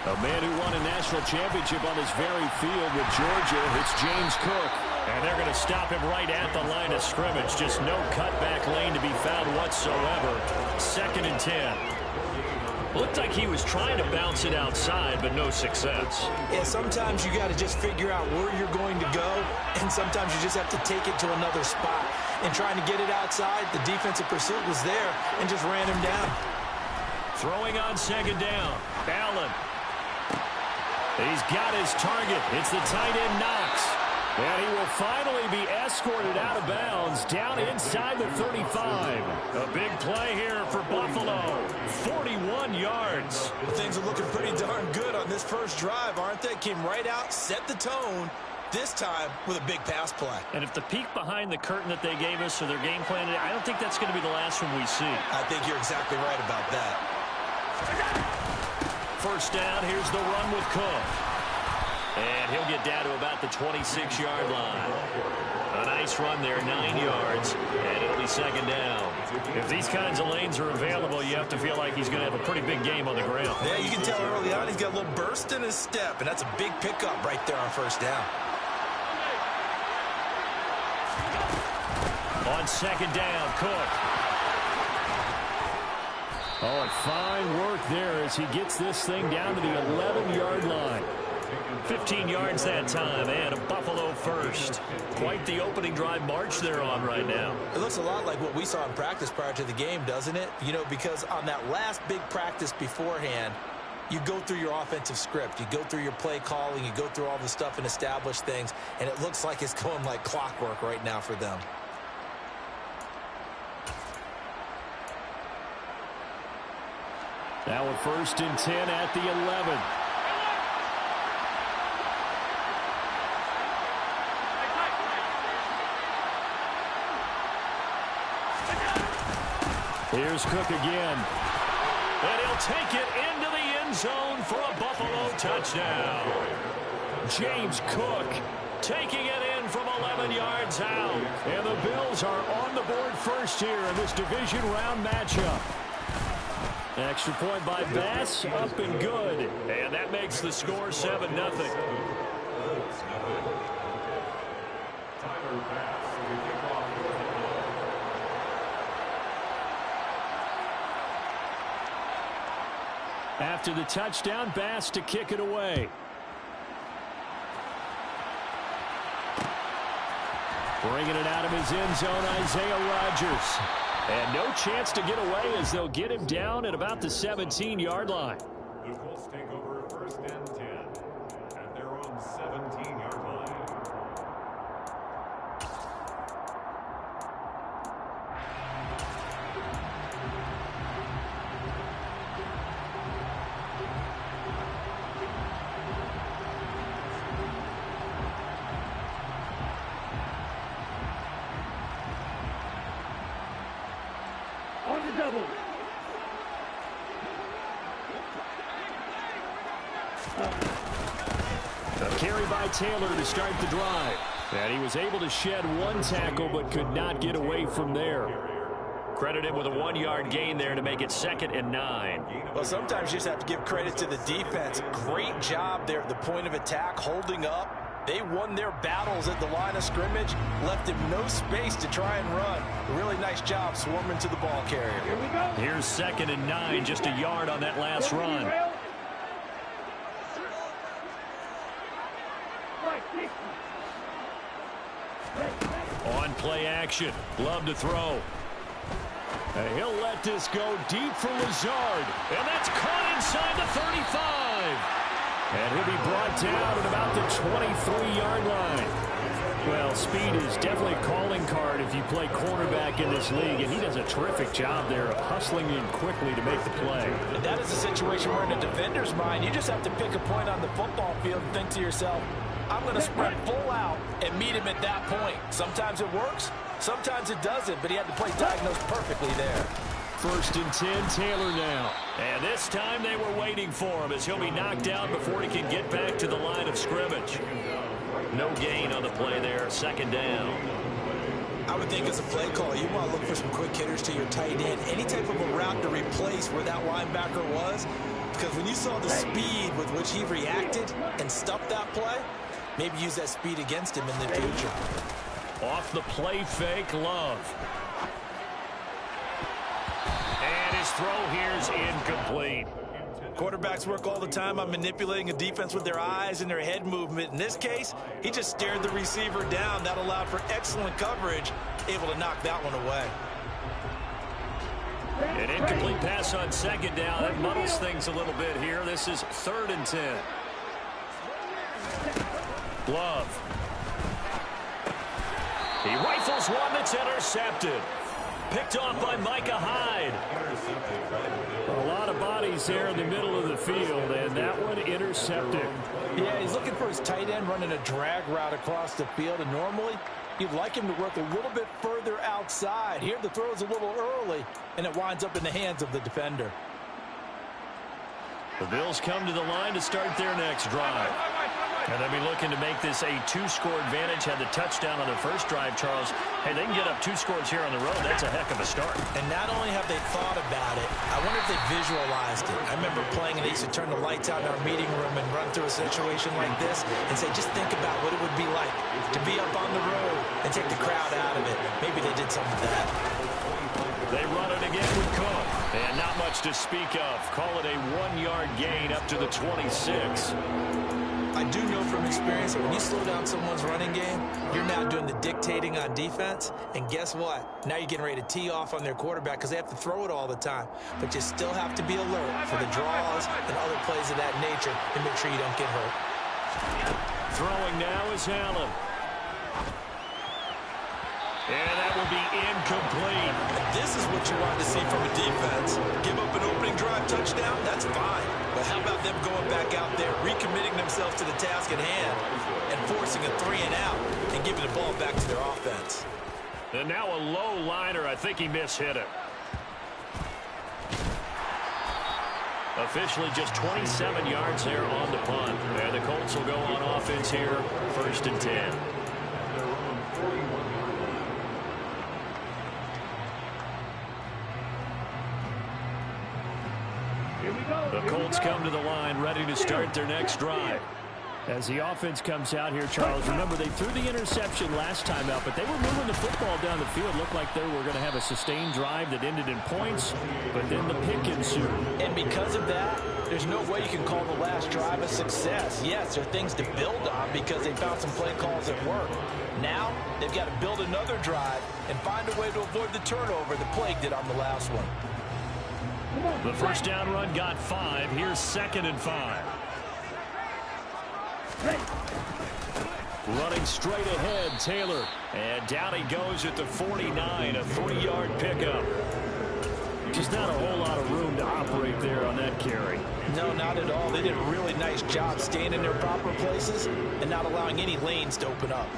A man who won a national championship on this very field with Georgia. It's James Cook. And they're going to stop him right at the line of scrimmage. Just no cutback lane to be found whatsoever. 2nd and 10. Looked like he was trying to bounce it outside, but no success. Yeah, sometimes you got to just figure out where you're going to go, and sometimes you just have to take it to another spot. And trying to get it outside, the defensive pursuit was there and just ran him down. Throwing on 2nd down. Allen. He's got his target. It's the tight end Knox. And he will finally be escorted out of bounds down inside the 35. A big play here for Buffalo. 41 yards. Things are looking pretty darn good on this first drive, aren't they? Came right out, set the tone, this time with a big pass play. And if the peek behind the curtain that they gave us or their game plan, I don't think that's going to be the last one we see. I think you're exactly right about that. First down, here's the run with Cook. And he'll get down to about the 26-yard line. A nice run there, 9 yards, and it'll be 2nd down. If these kinds of lanes are available, you have to feel like he's going to have a pretty big game on the ground. Yeah, you can tell early on he's got a little burst in his step, and that's a big pickup right there on first down. On 2nd down, Cook. Oh, and fine work there as he gets this thing down to the 11-yard line. 15 yards that time, and a Buffalo first. Quite the opening drive march they're on right now. It looks a lot like what we saw in practice prior to the game, doesn't it? You know, because on that last big practice beforehand, you go through your offensive script. You go through your play calling. You go through all the stuff and establish things, and it looks like it's going like clockwork right now for them. Now a 1st and 10 at the 11. Here's Cook again. And he'll take it into the end zone for a Buffalo touchdown. James Cook taking it in from 11 yards out. And the Bills are on the board first here in this division round matchup. Extra point by Bass, up and good. And that makes the score 7-0. After the touchdown, Bass to kick it away. Bringing it out of his end zone, Isaiah Rodgers. And no chance to get away as they'll get him down at about the 17-yard line. The Colts take over 1st and 10 at their own 17-yard line. Double. A carry by Taylor to start the drive. And he was able to shed one tackle but could not get away from there. Credit him with a 1-yard gain there to make it 2nd and 9. Well, sometimes you just have to give credit to the defense. Great job there at the point of attack, holding up. They won their battles at the line of scrimmage, left him no space to try and run. A really nice job swarming to the ball carrier. Here we go. Here's 2nd and 9, just a yard on that last run. On play action, Love to throw. And he'll let this go deep for Lazard. And that's caught inside the 35. And he'll be brought down at about the 23-yard line. Well, speed is definitely a calling card if you play cornerback in this league, and he does a terrific job there of hustling in quickly to make the play. And that is a situation where in a defender's mind, you just have to pick a point on the football field and think to yourself, I'm going to sprint full out and meet him at that point. Sometimes it works, sometimes it doesn't, but he had the play diagnosed perfectly there. 1st and 10, Taylor now. And this time they were waiting for him as he'll be knocked out before he can get back to the line of scrimmage. No gain on the play there, 2nd down. I would think as a play caller, you want to look for some quick hitters to your tight end. Any type of a route to replace where that linebacker was, because when you saw the speed with which he reacted and stuffed that play, maybe use that speed against him in the future. Off the play fake, Love. And his throw here is incomplete. Quarterbacks work all the time on manipulating a defense with their eyes and their head movement. In this case, he just stared the receiver down. That allowed for excellent coverage, able to knock that one away. An incomplete pass on second down. That muddles things a little bit here. This is 3rd and 10. Love. He rifles one that's intercepted. Picked off by Micah Hyde. A lot of bodies there in the middle of the field, and that one intercepted. Yeah, he's looking for his tight end running a drag route across the field, and normally you'd like him to work a little bit further outside. Here the throw is a little early, and it winds up in the hands of the defender. The Bills come to the line to start their next drive. And they'll be looking to make this a 2-score advantage. Had the touchdown on the first drive, Charles. Hey, they can get up 2 scores here on the road. That's a heck of a start. And not only have they thought about it, I wonder if they visualized it. I remember playing, and they used to turn the lights out in our meeting room and run through a situation like this and say, just think about what it would be like to be up on the road and take the crowd out of it. Maybe they did some of that. They run it again with Cook. And not much to speak of. Call it a 1-yard gain up to the 26. I do know from experience that when you slow down someone's running game, you're now doing the dictating on defense. And guess what? Now you're getting ready to tee off on their quarterback because they have to throw it all the time. But you still have to be alert for the draws and other plays of that nature and make sure you don't get hurt. Throwing now is Allen. And that will be incomplete. This is what you want to see from a defense. Give up an opening drive touchdown, that's fine. But how about them going back out there, recommitting themselves to the task at hand, and forcing a 3-and-out and giving the ball back to their offense. And now a low liner. I think he mishit it. Officially just 27 yards there on the punt. And the Colts will go on offense here, 1st and 10. The Colts come to the line, ready to start their next drive. As the offense comes out here, Charles, remember they threw the interception last time out, but they were moving the football down the field. Looked like they were going to have a sustained drive that ended in points, but then the pick ensued. And because of that, there's no way you can call the last drive a success. Yes, there are things to build on because they found some play calls that work. Now, they've got to build another drive and find a way to avoid the turnover that plagued it on the last one. The first down run got 5. Here's 2nd and 5. Running straight ahead, Taylor. And down he goes at the 49, a 3-yard pickup. Just not a whole lot of room to operate there on that carry. No, not at all. They did a really nice job staying in their proper places and not allowing any lanes to open up.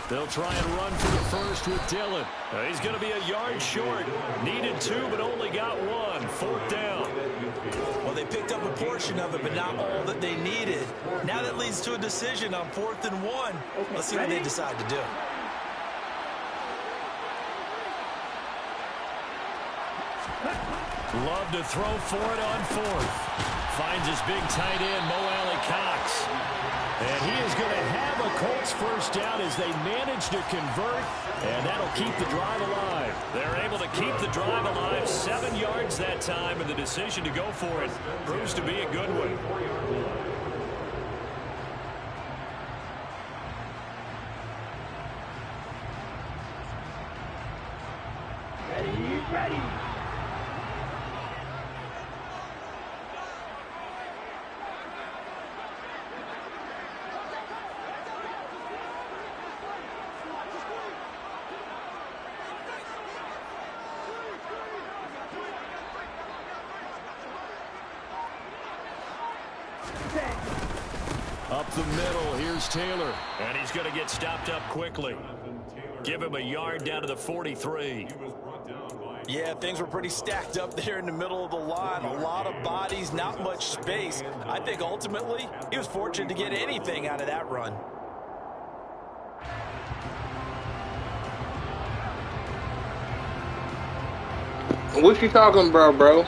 They'll try and run for the first with Dillon. He's going to be a yard short. Needed 2, but only got 1. 4th down. Well, they picked up a portion of it, but not all that they needed. Now that leads to a decision on 4th and 1. Let's see what they decide to do. Love to throw for it on 4th. Finds his big tight end, Mo Alley-Cox. And he is going to have a Colts first down as they manage to convert, and that'll keep the drive alive. They're able to keep the drive alive, 7 yards that time, and the decision to go for it proves to be a good one. Ready. Up the middle, here's Taylor. And he's going to get stopped up quickly. Give him a yard down to the 43. He was brought down by Yeah, things were pretty stacked up there in the middle of the line. A lot of bodies, not much space. I think ultimately he was fortunate to get anything out of that run. What you talking about, bro?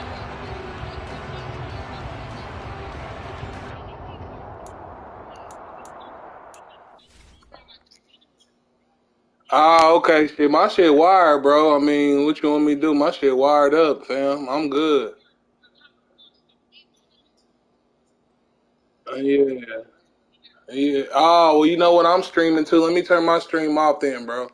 Ah, okay. Shit, my shit wired, bro. I mean, what you want me to do? My shit wired up, fam. I'm good. Yeah. Yeah. Oh, well, you know what? I'm streaming too. Let me turn my stream off then, bro.